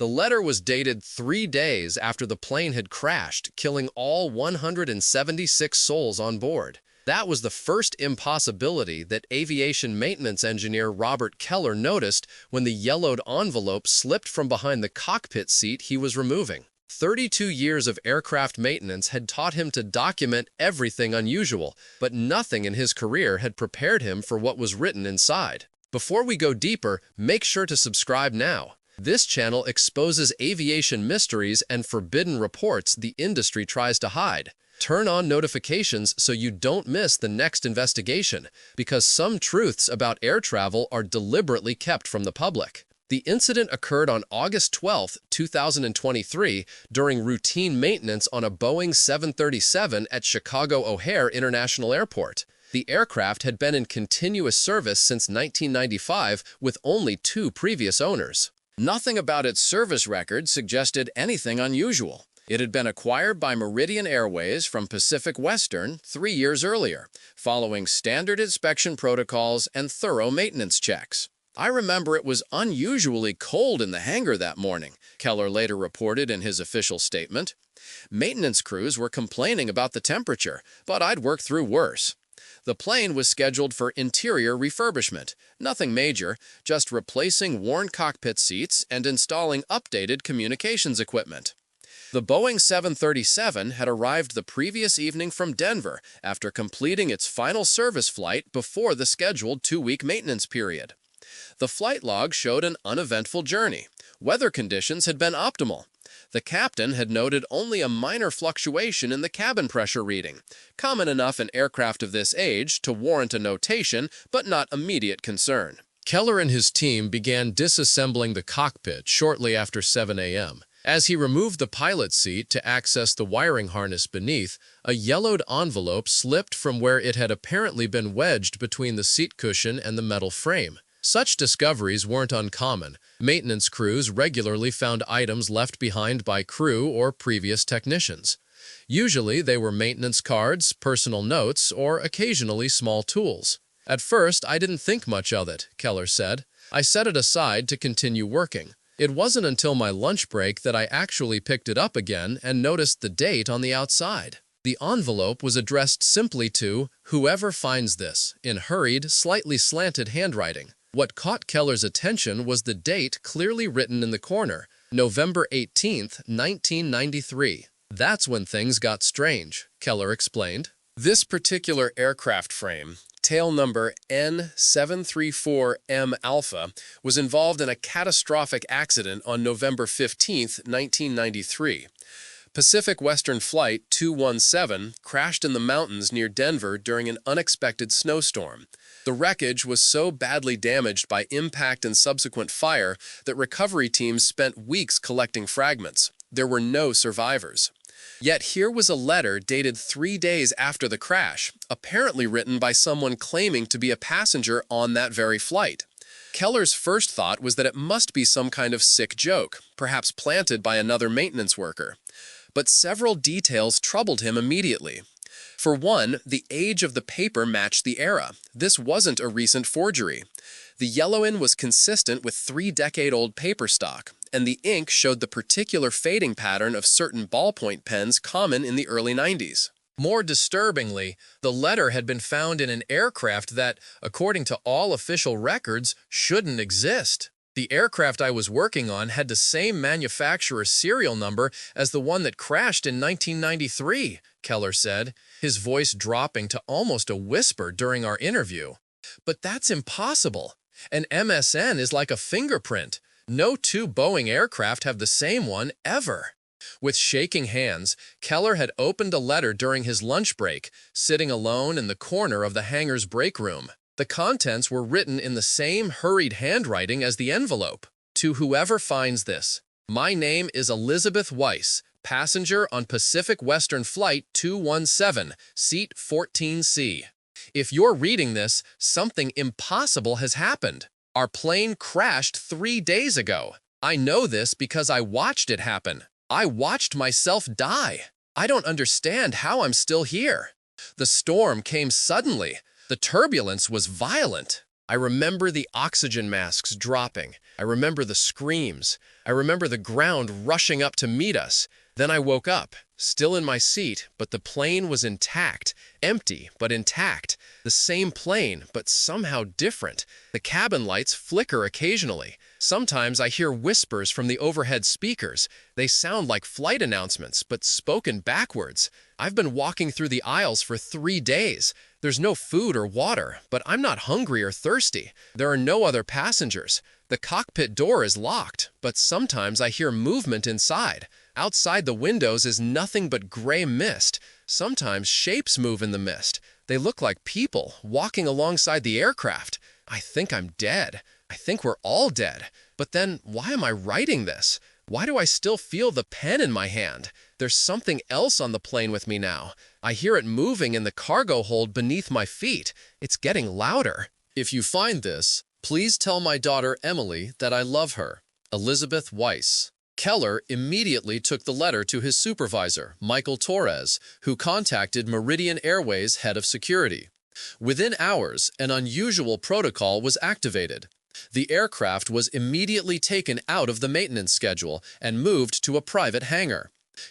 The letter was dated 3 days after the plane had crashed, killing all 176 souls on board. That was the first impossibility that aviation maintenance engineer Robert Keller noticed when the yellowed envelope slipped from behind the cockpit seat he was removing. 32 years of aircraft maintenance had taught him to document everything unusual, but nothing in his career had prepared him for what was written inside. Before we go deeper, make sure to subscribe now. This channel exposes aviation mysteries and forbidden reports the industry tries to hide. Turn on notifications so you don't miss the next investigation, because some truths about air travel are deliberately kept from the public. The incident occurred on August 12, 2023, during routine maintenance on a Boeing 737 at Chicago O'Hare International Airport. The aircraft had been in continuous service since 1995 with only 2 previous owners. Nothing about its service record suggested anything unusual. It had been acquired by Meridian Airways from Pacific Western 3 years earlier, following standard inspection protocols and thorough maintenance checks. "I remember it was unusually cold in the hangar that morning," Keller later reported in his official statement. "Maintenance crews were complaining about the temperature, but I'd worked through worse." The plane was scheduled for interior refurbishment. Nothing major, just replacing worn cockpit seats and installing updated communications equipment. The Boeing 737 had arrived the previous evening from Denver after completing its final service flight before the scheduled 2-week maintenance period. The flight log showed an uneventful journey. Weather conditions had been optimal. The captain had noted only a minor fluctuation in the cabin pressure reading, common enough in aircraft of this age to warrant a notation, but not immediate concern. Keller and his team began disassembling the cockpit shortly after 7 a.m. As he removed the pilot seat to access the wiring harness beneath, a yellowed envelope slipped from where it had apparently been wedged between the seat cushion and the metal frame. Such discoveries weren't uncommon. Maintenance crews regularly found items left behind by crew or previous technicians. Usually they were maintenance cards, personal notes, or occasionally small tools. "At first, I didn't think much of it," Keller said. "I set it aside to continue working. It wasn't until my lunch break that I actually picked it up again and noticed the date on the outside." The envelope was addressed simply to "whoever finds this" in hurried, slightly slanted handwriting. What caught Keller's attention was the date clearly written in the corner, November 18, 1993. "That's when things got strange," Keller explained. This particular aircraft frame, tail number N734M Alpha, was involved in a catastrophic accident on November 15, 1993. Pacific Western Flight 217 crashed in the mountains near Denver during an unexpected snowstorm. The wreckage was so badly damaged by impact and subsequent fire that recovery teams spent weeks collecting fragments. There were no survivors. Yet here was a letter dated 3 days after the crash, apparently written by someone claiming to be a passenger on that very flight. Keller's first thought was that it must be some kind of sick joke, perhaps planted by another maintenance worker. But several details troubled him immediately. For one, the age of the paper matched the era. This wasn't a recent forgery. The yellowing was consistent with 3-decade-old paper stock, and the ink showed the particular fading pattern of certain ballpoint pens common in the early 90s. More disturbingly, the letter had been found in an aircraft that, according to all official records, shouldn't exist. The aircraft I was working on had the same manufacturer's serial number as the one that crashed in 1993, Keller said, his voice dropping to almost a whisper during our interview. "But that's impossible. An MSN is like a fingerprint. No 2 Boeing aircraft have the same one ever." With shaking hands, Keller had opened a letter during his lunch break, sitting alone in the corner of the hangar's break room. The contents were written in the same hurried handwriting as the envelope. "To whoever finds this, my name is Elizabeth Weiss, passenger on Pacific Western Flight 217, seat 14C. If you're reading this, something impossible has happened. Our plane crashed 3 days ago. I know this because I watched it happen. I watched myself die. I don't understand how I'm still here. The storm came suddenly. The turbulence was violent. I remember the oxygen masks dropping. I remember the screams. I remember the ground rushing up to meet us. Then I woke up, still in my seat, but the plane was intact. Empty, but intact. The same plane, but somehow different. The cabin lights flicker occasionally. Sometimes I hear whispers from the overhead speakers. They sound like flight announcements, but spoken backwards. I've been walking through the aisles for 3 days. There's no food or water, but I'm not hungry or thirsty. There are no other passengers. The cockpit door is locked, but sometimes I hear movement inside. Outside the windows is nothing but gray mist. Sometimes shapes move in the mist. They look like people walking alongside the aircraft. I think I'm dead. I think we're all dead. But then, why am I writing this? Why do I still feel the pen in my hand? There's something else on the plane with me now. I hear it moving in the cargo hold beneath my feet. It's getting louder. If you find this, please tell my daughter Emily that I love her. Elizabeth Weiss. Keller immediately took the letter to his supervisor, Michael Torres, who contacted Meridian Airways' head of security. Within hours, an unusual protocol was activated. The aircraft was immediately taken out of the maintenance schedule and moved to a private hangar.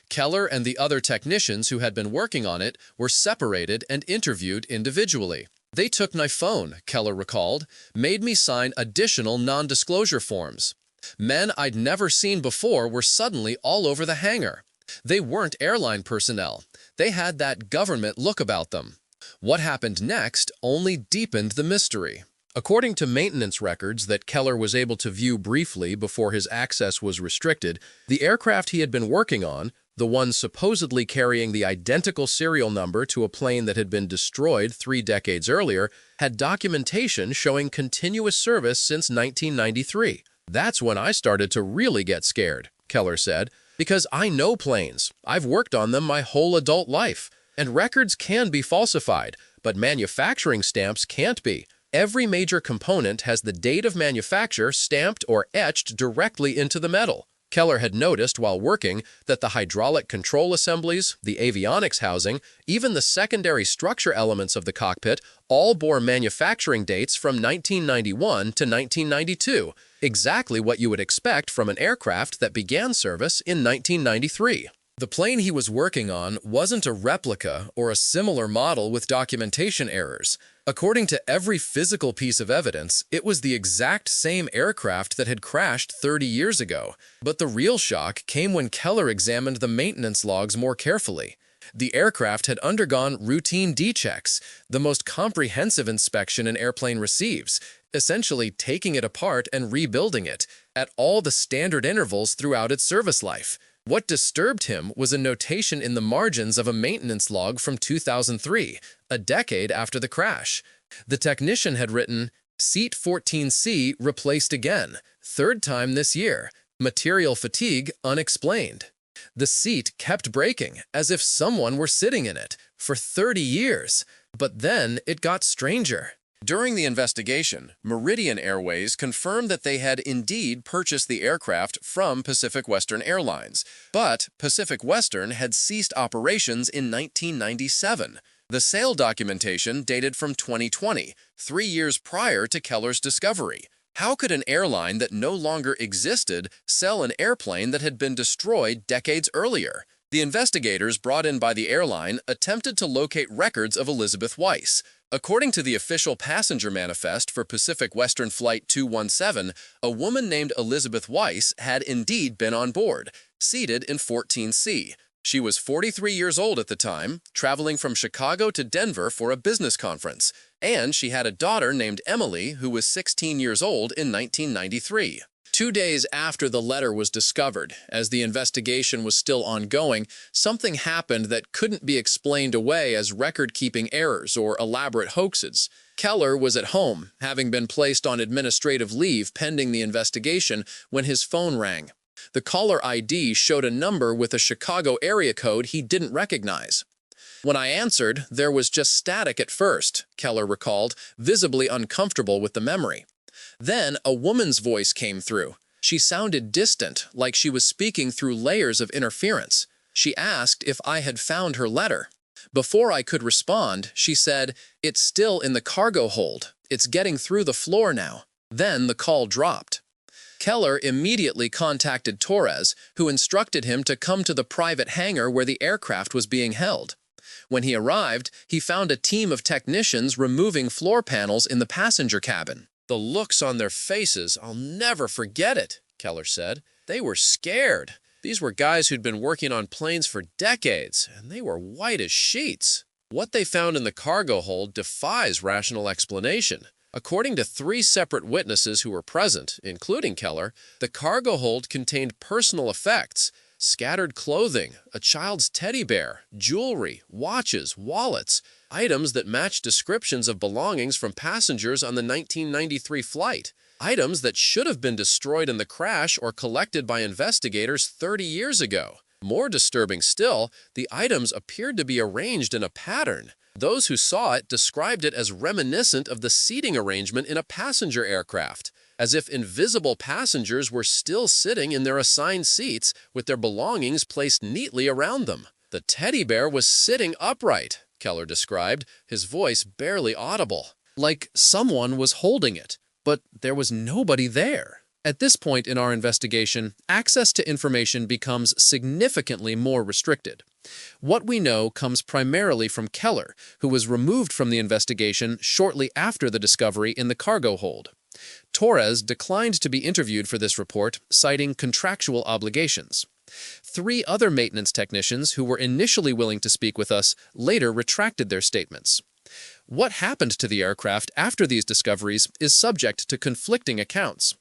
Keller and the other technicians who had been working on it were separated and interviewed individually. They took my phone, Keller recalled, made me sign additional non-disclosure forms. Men I'd never seen before were suddenly all over the hangar. They weren't airline personnel. They had that government look about them. What happened next only deepened the mystery. According to maintenance records that Keller was able to view briefly before his access was restricted, the aircraft he had been working on, the one supposedly carrying the identical serial number to a plane that had been destroyed 3 decades earlier, had documentation showing continuous service since 1993. That's when I started to really get scared, Keller said, because I know planes. I've worked on them my whole adult life. And records can be falsified, but manufacturing stamps can't be. Every major component has the date of manufacture stamped or etched directly into the metal. Keller had noticed while working that the hydraulic control assemblies, the avionics housing, even the secondary structure elements of the cockpit all bore manufacturing dates from 1991 to 1992, exactly what you would expect from an aircraft that began service in 1993. The plane he was working on wasn't a replica or a similar model with documentation errors. According to every physical piece of evidence, it was the exact same aircraft that had crashed 30 years ago. But the real shock came when Keller examined the maintenance logs more carefully. The aircraft had undergone routine D-checks, the most comprehensive inspection an airplane receives, essentially taking it apart and rebuilding it, at all the standard intervals throughout its service life. What disturbed him was a notation in the margins of a maintenance log from 2003, a decade after the crash. The technician had written, "Seat 14C replaced again, 3rd time this year. Material fatigue unexplained." The seat kept breaking, as if someone were sitting in it, for 30 years. But then it got stranger. During the investigation, Meridian Airways confirmed that they had indeed purchased the aircraft from Pacific Western Airlines, but Pacific Western had ceased operations in 1997. The sale documentation dated from 2020, 3 years prior to Keller's discovery. How could an airline that no longer existed sell an airplane that had been destroyed decades earlier? The investigators brought in by the airline attempted to locate records of Elizabeth Weiss. According to the official passenger manifest for Pacific Western Flight 217, a woman named Elizabeth Weiss had indeed been on board, seated in 14C. She was 43 years old at the time, traveling from Chicago to Denver for a business conference, and she had a daughter named Emily who was 16 years old in 1993. 2 days after the letter was discovered, as the investigation was still ongoing, something happened that couldn't be explained away as record-keeping errors or elaborate hoaxes. Keller was at home, having been placed on administrative leave pending the investigation, when his phone rang. The caller ID showed a number with a Chicago area code he didn't recognize. When I answered, there was just static at first, Keller recalled, visibly uncomfortable with the memory. Then a woman's voice came through. She sounded distant, like she was speaking through layers of interference. She asked if I had found her letter. Before I could respond, she said, "It's still in the cargo hold. It's getting through the floor now. Then the call dropped. Keller immediately contacted Torres, who instructed him to come to the private hangar where the aircraft was being held. When he arrived, he found a team of technicians removing floor panels in the passenger cabin. The looks on their faces, I'll never forget it, Keller said. They were scared. These were guys who'd been working on planes for decades, and they were white as sheets. What they found in the cargo hold defies rational explanation. According to 3 separate witnesses who were present, including Keller, the cargo hold contained personal effects, scattered clothing, a child's teddy bear, jewelry, watches, wallets, items that matched descriptions of belongings from passengers on the 1993 flight, items that should have been destroyed in the crash or collected by investigators 30 years ago. More disturbing still, the items appeared to be arranged in a pattern. Those who saw it described it as reminiscent of the seating arrangement in a passenger aircraft, as if invisible passengers were still sitting in their assigned seats with their belongings placed neatly around them. The teddy bear was sitting upright, Keller described, his voice barely audible, like someone was holding it, but there was nobody there. At this point in our investigation, access to information becomes significantly more restricted. What we know comes primarily from Keller, who was removed from the investigation shortly after the discovery in the cargo hold. Torres declined to be interviewed for this report, citing contractual obligations. 3 other maintenance technicians who were initially willing to speak with us later retracted their statements. What happened to the aircraft after these discoveries is subject to conflicting accounts.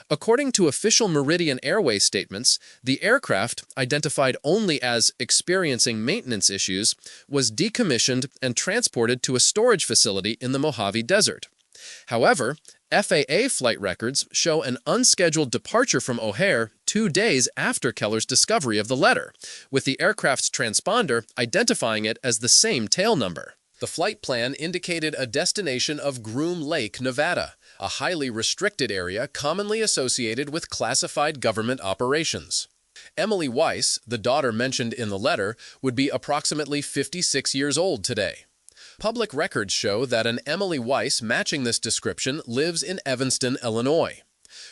According to official Meridian Airways statements, the aircraft, identified only as experiencing maintenance issues, was decommissioned and transported to a storage facility in the Mojave Desert. However, FAA flight records show an unscheduled departure from O'Hare 2 days after Keller's discovery of the letter, with the aircraft's transponder identifying it as the same tail number. The flight plan indicated a destination of Groom Lake, Nevada, a highly restricted area commonly associated with classified government operations. Emily Weiss, the daughter mentioned in the letter, would be approximately 56 years old today. Public records show that an Emily Weiss matching this description lives in Evanston, Illinois.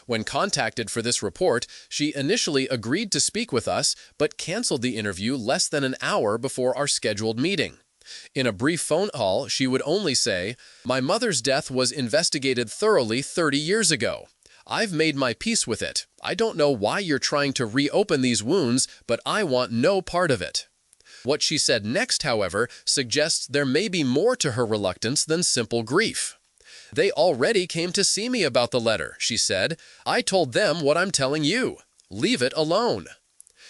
When contacted for this report, she initially agreed to speak with us, but canceled the interview less than an hour before our scheduled meeting. In a brief phone call, she would only say, "My mother's death was investigated thoroughly 30 years ago. I've made my peace with it. I don't know why you're trying to reopen these wounds, but I want no part of it." What she said next, however, suggests there may be more to her reluctance than simple grief. "They already came to see me about the letter," she said. "I told them what I'm telling you. Leave it alone."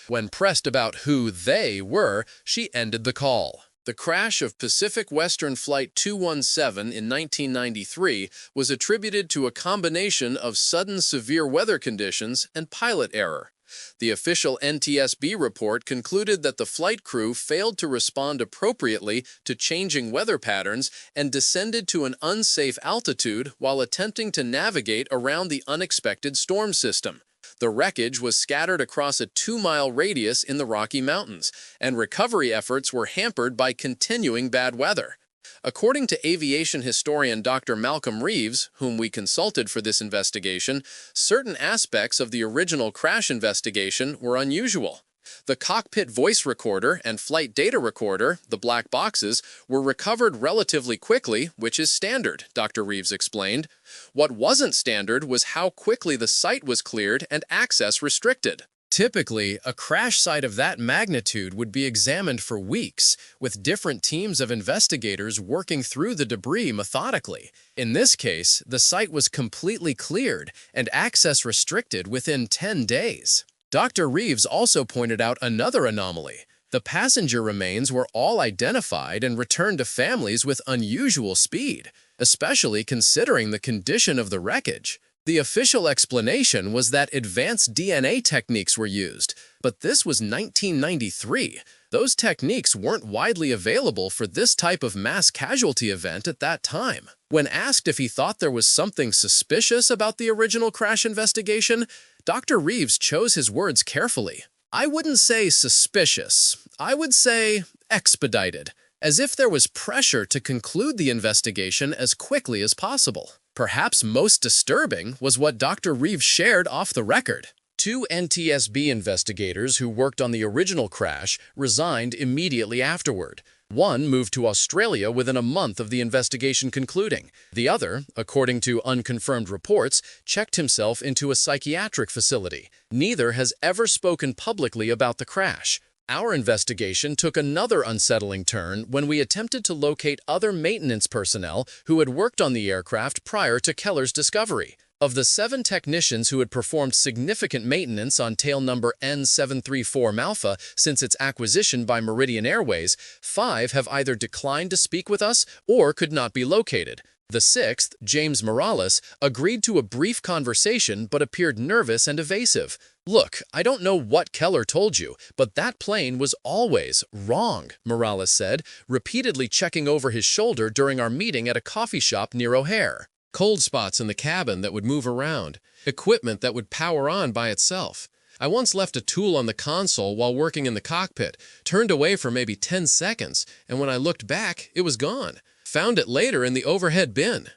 When pressed about who they were, she ended the call. The crash of Pacific Western Flight 217 in 1993 was attributed to a combination of sudden severe weather conditions and pilot error. The official NTSB report concluded that the flight crew failed to respond appropriately to changing weather patterns and descended to an unsafe altitude while attempting to navigate around the unexpected storm system. The wreckage was scattered across a 2-mile radius in the Rocky Mountains, and recovery efforts were hampered by continuing bad weather. According to aviation historian Dr. Malcolm Reeves, whom we consulted for this investigation, certain aspects of the original crash investigation were unusual. The cockpit voice recorder and flight data recorder, the black boxes, were recovered relatively quickly, which is standard, Dr. Reeves explained. What wasn't standard was how quickly the site was cleared and access restricted. Typically, a crash site of that magnitude would be examined for weeks, with different teams of investigators working through the debris methodically. In this case, the site was completely cleared and access restricted within 10 days. Dr. Reeves also pointed out another anomaly. The passenger remains were all identified and returned to families with unusual speed, especially considering the condition of the wreckage. The official explanation was that advanced DNA techniques were used, but this was 1993. Those techniques weren't widely available for this type of mass casualty event at that time. When asked if he thought there was something suspicious about the original crash investigation, Dr. Reeves chose his words carefully. "I wouldn't say suspicious. I would say expedited. as if there was pressure to conclude the investigation as quickly as possible. Perhaps most disturbing was what Dr. Reeves shared off the record. Two NTSB investigators who worked on the original crash resigned immediately afterward. One moved to Australia within a month of the investigation concluding. The other, according to unconfirmed reports, checked himself into a psychiatric facility. Neither has ever spoken publicly about the crash. Our investigation took another unsettling turn when we attempted to locate other maintenance personnel who had worked on the aircraft prior to Keller's discovery. Of the 7 technicians who had performed significant maintenance on tail number N734 Malfa since its acquisition by Meridian Airways, 5 have either declined to speak with us or could not be located. The 6th, James Morales, agreed to a brief conversation but appeared nervous and evasive. "Look, I don't know what Keller told you, but that plane was always wrong," Morales said, repeatedly checking over his shoulder during our meeting at a coffee shop near O'Hare. Cold spots in the cabin that would move around, equipment that would power on by itself. I once left a tool on the console while working in the cockpit, turned away for maybe 10 seconds, and when I looked back, it was gone. Found it later in the overhead bin.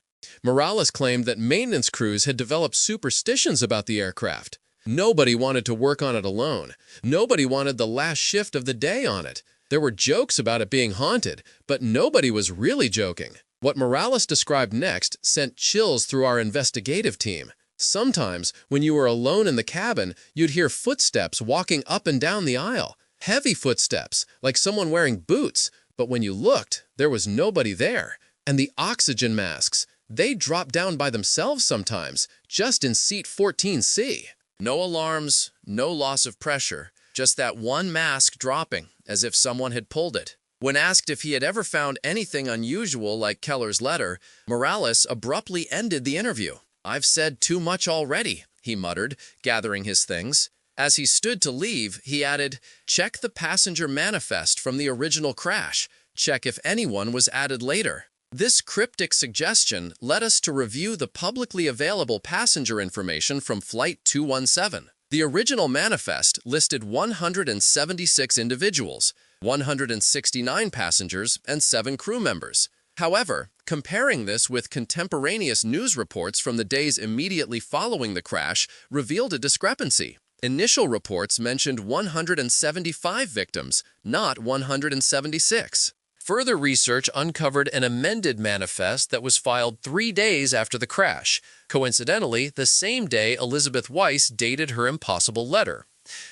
Morales claimed that maintenance crews had developed superstitions about the aircraft. Nobody wanted to work on it alone. Nobody wanted the last shift of the day on it. There were jokes about it being haunted, but nobody was really joking. What Morales described next sent chills through our investigative team. Sometimes, when you were alone in the cabin, you'd hear footsteps walking up and down the aisle. Heavy footsteps, like someone wearing boots. But when you looked, there was nobody there. And the oxygen masks, they dropped down by themselves sometimes, just in seat 14C. No alarms, no loss of pressure, just that one mask dropping, as if someone had pulled it. When asked if he had ever found anything unusual like Keller's letter, Morales abruptly ended the interview. "I've said too much already," he muttered, gathering his things. As he stood to leave, he added, "Check the passenger manifest from the original crash. Check if anyone was added later." This cryptic suggestion led us to review the publicly available passenger information from Flight 217. The original manifest listed 176 individuals, 169 passengers, and 7 crew members. However, comparing this with contemporaneous news reports from the days immediately following the crash revealed a discrepancy. Initial reports mentioned 175 victims, not 176. Further research uncovered an amended manifest that was filed 3 days after the crash, coincidentally the same day Elizabeth Weiss dated her impossible letter.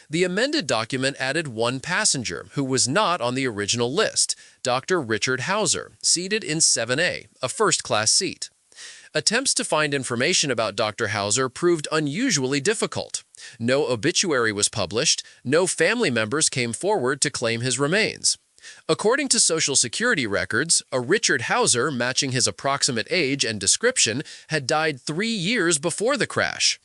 The amended document added 1 passenger who was not on the original list, Dr. Richard Hauser, seated in 7A, a first-class seat. Attempts to find information about Dr. Hauser proved unusually difficult. No obituary was published, no family members came forward to claim his remains. According to Social Security records, a Richard Hauser matching his approximate age and description had died 3 years before the crash.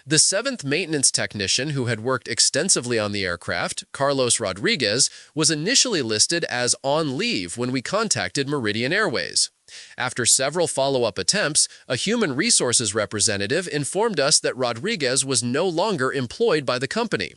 The 7th maintenance technician who had worked extensively on the aircraft, Carlos Rodriguez, was initially listed as on leave when we contacted Meridian Airways. After several follow-up attempts, a human resources representative informed us that Rodriguez was no longer employed by the company.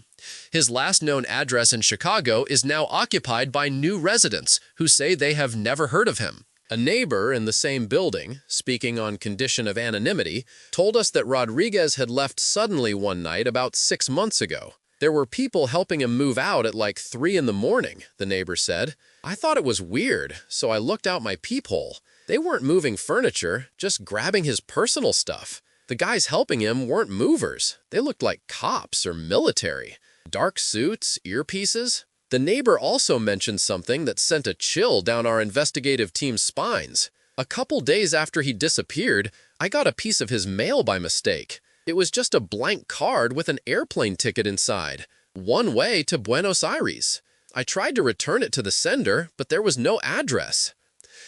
His last known address in Chicago is now occupied by new residents who say they have never heard of him. A neighbor in the same building, speaking on condition of anonymity, told us that Rodriguez had left suddenly one night about 6 months ago. "There were people helping him move out at like 3 in the morning, the neighbor said. "I thought it was weird, so I looked out my peephole. They weren't moving furniture, just grabbing his personal stuff. The guys helping him weren't movers. They looked like cops or military. Dark suits, earpieces." The neighbor also mentioned something that sent a chill down our investigative team's spines. "A couple days after he disappeared, I got a piece of his mail by mistake. It was just a blank card with an airplane ticket inside, one way to Buenos Aires. I tried to return it to the sender, but there was no address."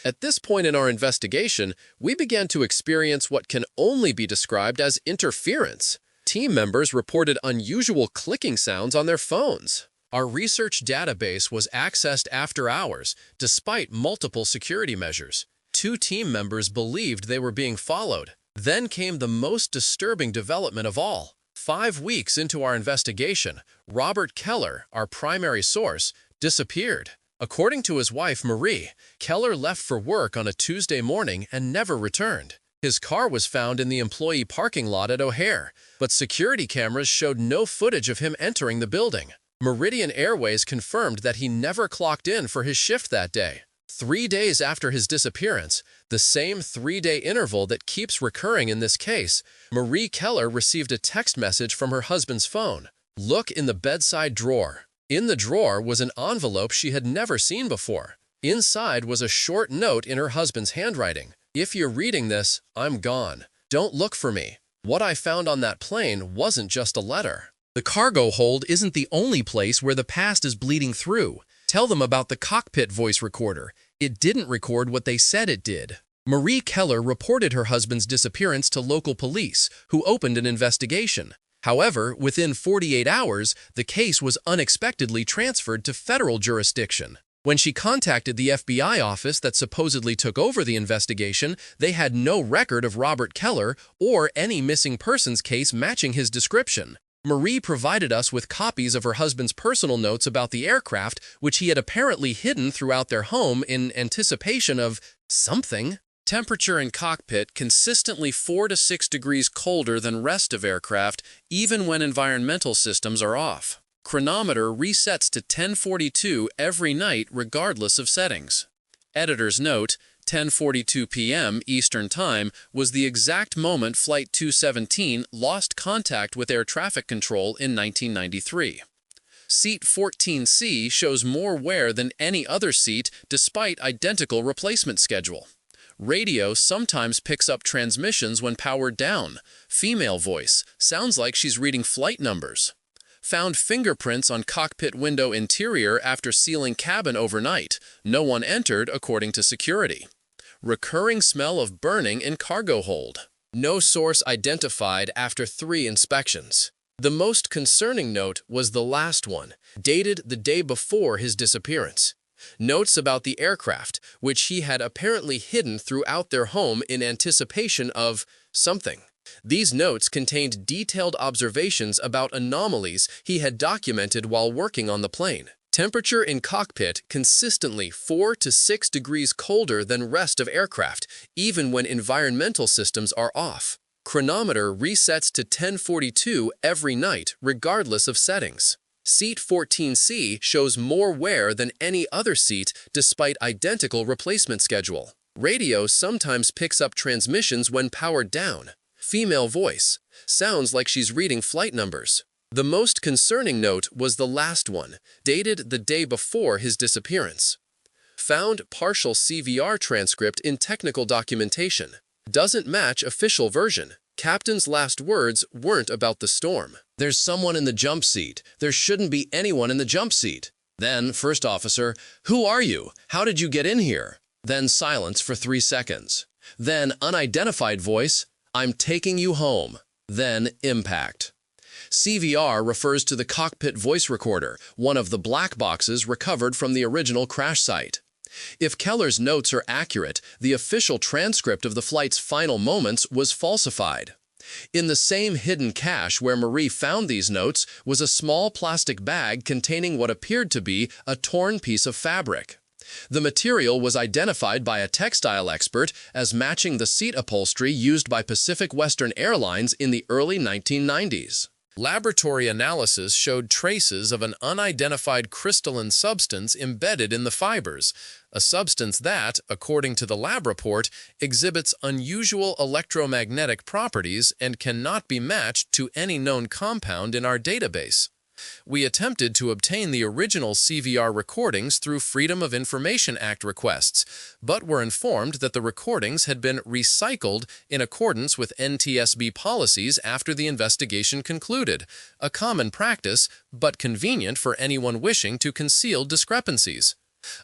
At this point in our investigation, we began to experience what can only be described as interference. Team members reported unusual clicking sounds on their phones. Our research database was accessed after hours, despite multiple security measures. 2 team members believed they were being followed. Then came the most disturbing development of all. 5 weeks into our investigation, Robert Keller, our primary source, disappeared. According to his wife, Marie, Keller left for work on a Tuesday morning and never returned. His car was found in the employee parking lot at O'Hare, but security cameras showed no footage of him entering the building. Meridian Airways confirmed that he never clocked in for his shift that day. 3 days after his disappearance, the same 3-day interval that keeps recurring in this case, Marie Keller received a text message from her husband's phone. Look in the bedside drawer. In the drawer was an envelope she had never seen before. Inside was a short note in her husband's handwriting. If you're reading this, I'm gone. Don't look for me. What I found on that plane wasn't just a letter. The cargo hold isn't the only place where the past is bleeding through. Tell them about the Cockpit voice recorder. It didn't record what they said it did. Marie Keller reported her husband's disappearance to local police, who opened an investigation. However, within 48 hours, the case was unexpectedly transferred to federal jurisdiction. When she contacted the FBI office that supposedly took over the investigation, they had no record of Robert Keller or any missing persons case matching his description. Marie provided us with copies of her husband's personal notes about the aircraft, which he had apparently hidden throughout their home in anticipation of something. Temperature in cockpit consistently 4 to 6 degrees colder than rest of aircraft, even when environmental systems are off. Chronometer resets to 10:42 every night regardless of settings. Editor's note, 10:42 p.m. Eastern Time was the exact moment Flight 217 lost contact with air traffic control in 1993. Seat 14C shows more wear than any other seat despite identical replacement schedule. Radio sometimes picks up transmissions when powered down. Female voice. Sounds like she's reading flight numbers. Found fingerprints on cockpit window interior after sealing cabin overnight. No one entered, according to security. Recurring smell of burning in cargo hold. No source identified after 3 inspections. The most concerning note was the last one, dated the day before his disappearance. Notes about the aircraft, which he had apparently hidden throughout their home in anticipation of something. These notes contained detailed observations about anomalies he had documented while working on the plane. Temperature in cockpit consistently 4 to 6 degrees colder than rest of aircraft, even when environmental systems are off. Chronometer resets to 10:42 every night, regardless of settings. Seat 14C shows more wear than any other seat despite identical replacement schedule. Radio sometimes picks up transmissions when powered down. Female voice. Sounds like she's reading flight numbers. The most concerning note was the last one, dated the day before his disappearance. Found partial CVR transcript in technical documentation. Doesn't match official version. Captain's last words weren't about the storm. There's someone in the jump seat. There shouldn't be anyone in the jump seat. Then, first officer, who are you? How did you get in here? Then silence for 3 seconds. Then unidentified voice, I'm taking you home. Then impact. CVR refers to the cockpit voice recorder, one of the black boxes recovered from the original crash site. If Keller's notes are accurate, the official transcript of the flight's final moments was falsified. In the same hidden cache where Marie found these notes was a small plastic bag containing what appeared to be a torn piece of fabric. The material was identified by a textile expert as matching the seat upholstery used by Pacific Western Airlines in the early 1990s. Laboratory analysis showed traces of an unidentified crystalline substance embedded in the fibers, a substance that, according to the lab report, exhibits unusual electromagnetic properties and cannot be matched to any known compound in our database. We attempted to obtain the original CVR recordings through Freedom of Information Act requests, but were informed that the recordings had been recycled in accordance with NTSB policies after the investigation concluded, a common practice but convenient for anyone wishing to conceal discrepancies.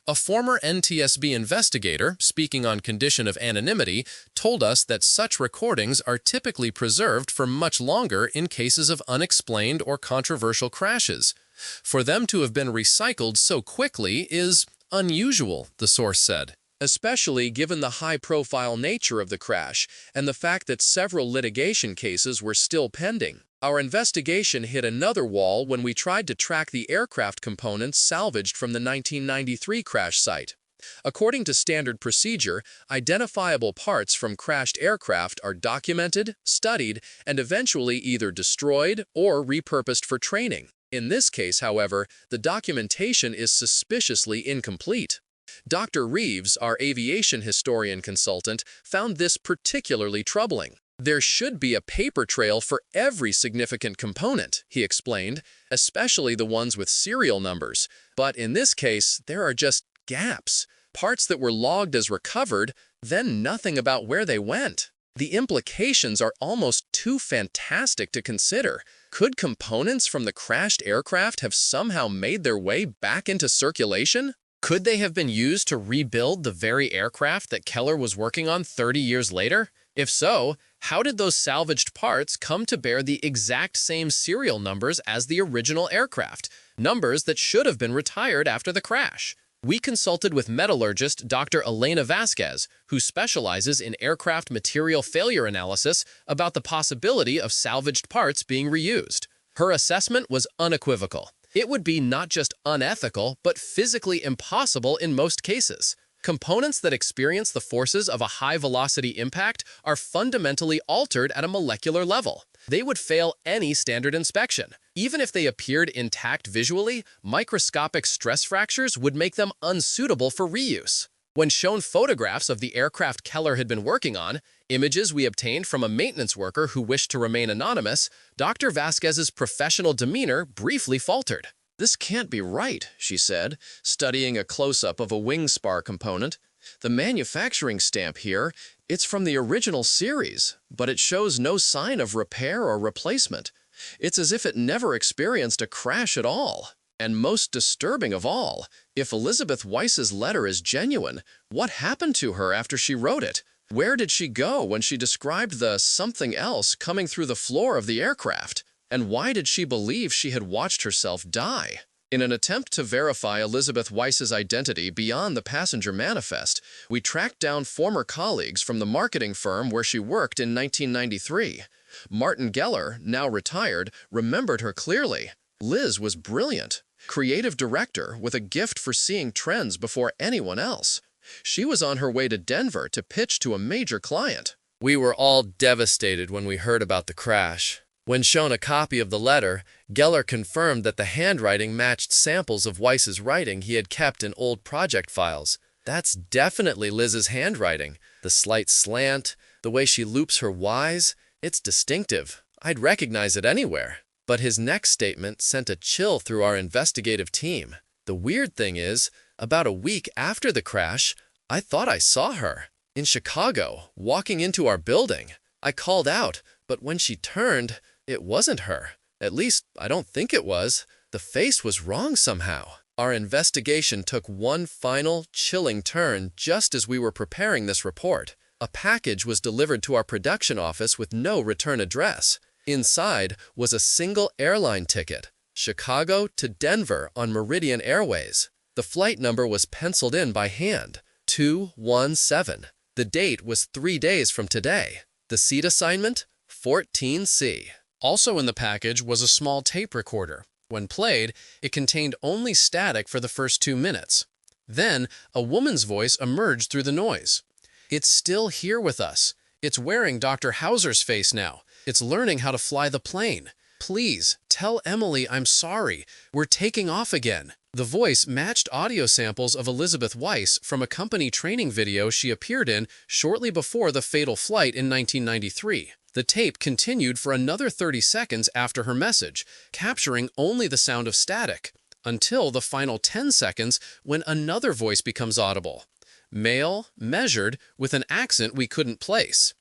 A former NTSB investigator, speaking on condition of anonymity, told us that such recordings are typically preserved for much longer in cases of unexplained or controversial crashes. For them to have been recycled so quickly is unusual, the source said. especially given the high-profile nature of the crash and the fact that several litigation cases were still pending. Our investigation hit another wall when we tried to track the aircraft components salvaged from the 1993 crash site. According to standard procedure, identifiable parts from crashed aircraft are documented, studied, and eventually either destroyed or repurposed for training. In this case, however, the documentation is suspiciously incomplete. Dr. Reeves, our aviation historian consultant, found this particularly troubling. There should be a paper trail for every significant component, he explained, especially the ones with serial numbers. But in this case, there are just gaps, parts that were logged as recovered, then nothing about where they went. The implications are almost too fantastic to consider. Could components from the crashed aircraft have somehow made their way back into circulation? Could they have been used to rebuild the very aircraft that Keller was working on 30 years later? If so, how did those salvaged parts come to bear the exact same serial numbers as the original aircraft, numbers that should have been retired after the crash? We consulted with metallurgist Dr. Elena Vasquez, who specializes in aircraft material failure analysis, about the possibility of salvaged parts being reused. Her assessment was unequivocal. It would be not just unethical, but physically impossible in most cases. Components that experience the forces of a high-velocity impact are fundamentally altered at a molecular level. They would fail any standard inspection. Even if they appeared intact visually, microscopic stress fractures would make them unsuitable for reuse. When shown photographs of the aircraft Keller had been working on, images we obtained from a maintenance worker who wished to remain anonymous, Dr. Vasquez's professional demeanor briefly faltered. "This can't be right," she said, studying a close-up of a wing spar component. "The manufacturing stamp here, it's from the original series, but it shows no sign of repair or replacement. It's as if it never experienced a crash at all. And most disturbing of all, if Elizabeth Weiss's letter is genuine, what happened to her after she wrote it? Where did she go when she described the something else coming through the floor of the aircraft? And why did she believe she had watched herself die?" In an attempt to verify Elizabeth Weiss's identity beyond the passenger manifest, we tracked down former colleagues from the marketing firm where she worked in 1993. Martin Geller, now retired, remembered her clearly. Liz was brilliant, creative director with a gift for seeing trends before anyone else. She was on her way to Denver to pitch to a major client. We were all devastated when we heard about the crash. When shown a copy of the letter, Geller confirmed that the handwriting matched samples of Weiss's writing he had kept in old project files. That's definitely Liz's handwriting. The slight slant, the way she loops her Y's, it's distinctive. I'd recognize it anywhere. But his next statement sent a chill through our investigative team. The weird thing is, about a week after the crash, I thought I saw her. In Chicago, walking into our building. I called out, but when she turned, it wasn't her. At least, I don't think it was. The face was wrong somehow. Our investigation took one final, chilling turn just as we were preparing this report. A package was delivered to our production office with no return address. Inside was a single airline ticket, Chicago to Denver on Meridian Airways. The flight number was penciled in by hand, 217. The date was 3 days from today. The seat assignment, 14C. Also in the package was a small tape recorder. When played, it contained only static for the first 2 minutes. Then, a woman's voice emerged through the noise. "It's still here with us. It's wearing Dr. Hauser's face now. It's learning how to fly the plane. Please, tell Emily I'm sorry. We're taking off again." The voice matched audio samples of Elizabeth Weiss from a company training video she appeared in shortly before the fatal flight in 1993. The tape continued for another 30 seconds after her message, capturing only the sound of static, until the final 10 seconds when another voice becomes audible. Male, measured, with an accent we couldn't place.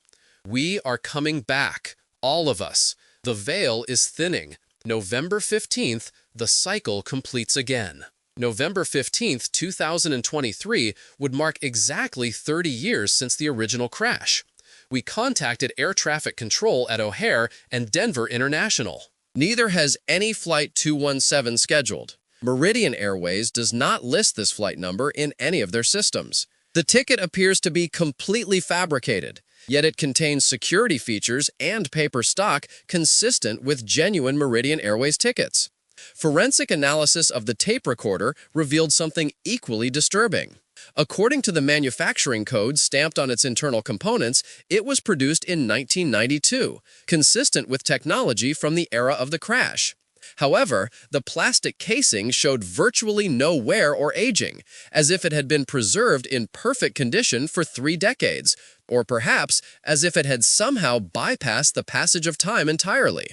"We are coming back, all of us. The veil is thinning. November 15th, the cycle completes again." November 15th, 2023 would mark exactly 30 years since the original crash. We contacted air traffic control at O'Hare and Denver International. Neither has any Flight 217 scheduled. Meridian Airways does not list this flight number in any of their systems. The ticket appears to be completely fabricated, yet it contains security features and paper stock consistent with genuine Meridian Airways tickets. Forensic analysis of the tape recorder revealed something equally disturbing. According to the manufacturing code stamped on its internal components, it was produced in 1992, consistent with technology from the era of the crash. However, the plastic casing showed virtually no wear or aging, as if it had been preserved in perfect condition for 3 decades, or perhaps as if it had somehow bypassed the passage of time entirely.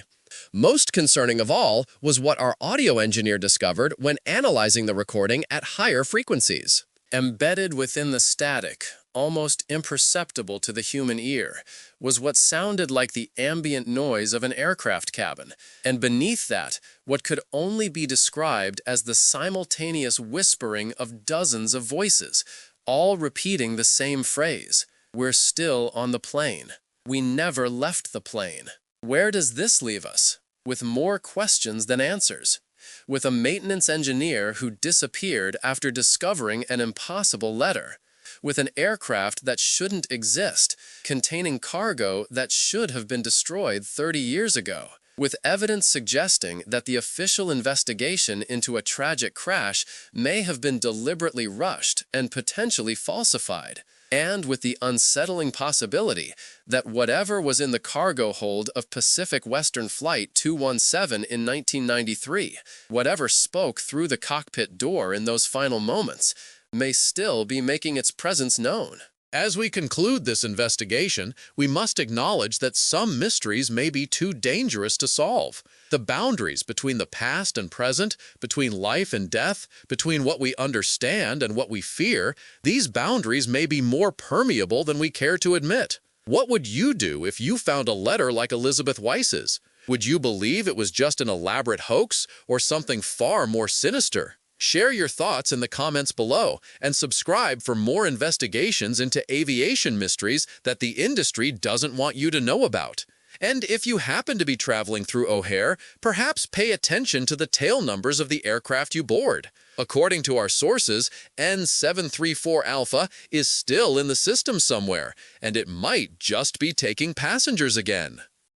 Most concerning of all was what our audio engineer discovered when analyzing the recording at higher frequencies. Embedded within the static, almost imperceptible to the human ear, was what sounded like the ambient noise of an aircraft cabin, and beneath that, what could only be described as the simultaneous whispering of dozens of voices, all repeating the same phrase: "We're still on the plane. We never left the plane." Where does this leave us? With more questions than answers. With a maintenance engineer who disappeared after discovering an impossible letter. With an aircraft that shouldn't exist, containing cargo that should have been destroyed 30 years ago. With evidence suggesting that the official investigation into a tragic crash may have been deliberately rushed and potentially falsified. And with the unsettling possibility that whatever was in the cargo hold of Pacific Western Flight 217 in 1993, whatever spoke through the cockpit door in those final moments, may still be making its presence known. As we conclude this investigation, we must acknowledge that some mysteries may be too dangerous to solve. The boundaries between the past and present, between life and death, between what we understand and what we fear, these boundaries may be more permeable than we care to admit. What would you do if you found a letter like Elizabeth Weiss's? Would you believe it was just an elaborate hoax or something far more sinister? Share your thoughts in the comments below and subscribe for more investigations into aviation mysteries that the industry doesn't want you to know about. And if you happen to be traveling through O'Hare, perhaps pay attention to the tail numbers of the aircraft you board. According to our sources, N734 Alpha is still in the system somewhere, and it might just be taking passengers again.